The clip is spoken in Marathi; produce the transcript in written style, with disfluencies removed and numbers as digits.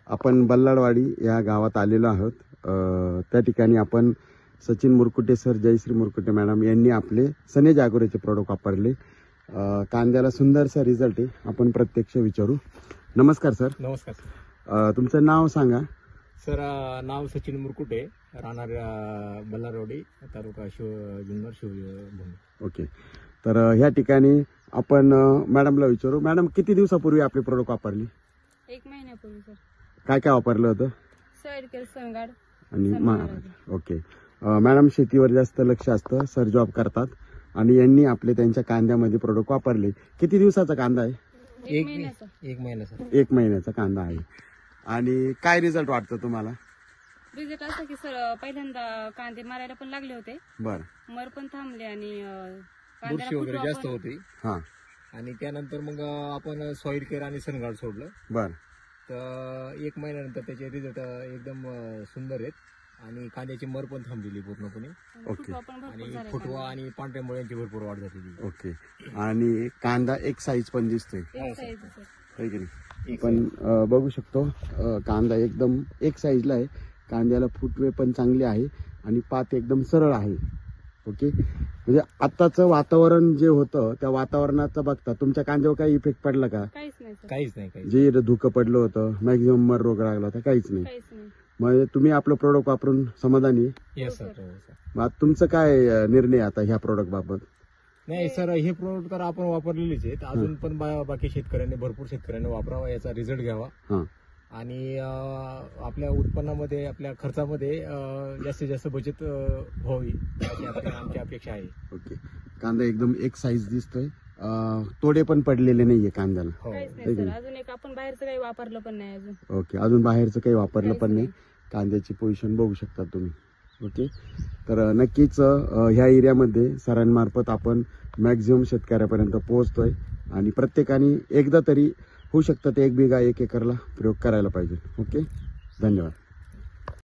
आपण बल्लाळवाडी या गावात आलेलो आहोत. त्या ठिकाणी आपण सचिन मुरकुटे सर, जयश्री मुरकुटे मॅडम यांनी आपले सनेज ॲग्रोचे प्रोडक्ट वापरले. कांद्याला सुंदरसा रिझल्ट आहे. आपण प्रत्यक्ष विचारू. नमस्कार सर. नमस्कार सर. तुमचं नाव सांगा. सर नाव सचिन मुरकुटे, राहणार बल्लाळवाडी, तालुका जुन्नर शिवभूमी. ओके. तर ह्या ठिकाणी आपण मॅडमला विचारू. मॅडम, किती दिवसापूर्वी आपले प्रोडक्ट वापरले? 1 महिन्यापूर्वी सर. काय काय वापरलं होतं? सॉइल केअर, सनगार्ड आणि ओके. मॅडम शेतीवर जास्त लक्ष असतं, सर जॉब करतात आणि यांनी आपले त्यांच्या कांद्यामध्ये प्रोडक्ट वापरले. किती दिवसाचा कांदा आहे? 1 महिन्याचा. 1 महिना सर. 1 महिन्याचा कांदा आहे. आणि काय रिझल्ट वाटतं तुम्हाला? रिझल्ट असं की सर, पहिल्यांदा कांदे मारायला पण लागले होते, बरं. मर पण थांबले आणि बुरशी वगैरे जास्त होती. हां. आणि त्यानंतर मग आपण सॉइल केअर आणि सनगार्ड सोडलं. बरं. तर 1 महिन्यानंतर त्याचे रिझल्ट एकदम सुंदर आहेत आणि कांद्याची मर पण थांबलेली पूर्णपणे. ओके. आणि फुटवा आणि पांढऱ्या मुळ्यांची भरपूर वाढ झालेली. ओके. आणि कांदा एक साईज पण दिसतोय, आहे की नाही? पण बघू शकतो कांदा एकदम एक साईजला आहे. कांद्याला फुटवे पण चांगले आहे आणि पात एकदम सरळ आहे. ओके. म्हणजे आत्ताचं वातावरण जे होतं त्या वातावरणाचा बघता तुमच्या कांद्यावर काही इफेक्ट पडला का? काहीच नाही. जे धुकं पडलं होतं, मॅक्झिमम मर रोग लागला होता, काहीच नाही. म्हणजे तुम्ही आपलं प्रोडक्ट वापरून समाधानी? Yes sir. मग तुमचं काय निर्णय आता ह्या प्रोडक्ट बाबत? नाही सर, हे प्रोडक्ट तर आपण वापरलेलेच आहेत. अजून पण बाकी शेतकऱ्यांनी, भरपूर शेतकऱ्यांनी वापरावा, याचा रिझल्ट घ्यावा. आणि आपल्या उत्पन्नामध्ये, आपल्या खर्चामध्ये जास्तीत जास्त बचत व्हावी अशी आमची अपेक्षा आहे. ओके. कांदा एकदम एक साईज दिसतोय, तोडे पण पडलेले नाहीये कांद्याला. अजून एक आपण बाहेरचं काही वापरलं पण नाही अजून. ओके. अजून बाहेरचं काही वापरलं पण नाही. कांद्याची पोझिशन बघू शकता तुम्ही. ओके. तर नक्कीच ह्या एरियामध्ये सरांमार्फत आपण मॅक्झिमम शेतकऱ्यापर्यंत पोहोचतोय आणि प्रत्येकाने एकदा तरी होऊ शकतं ते 1 बिघा 1 एकरला प्रयोग करायला पाहिजे. ओके. धन्यवाद.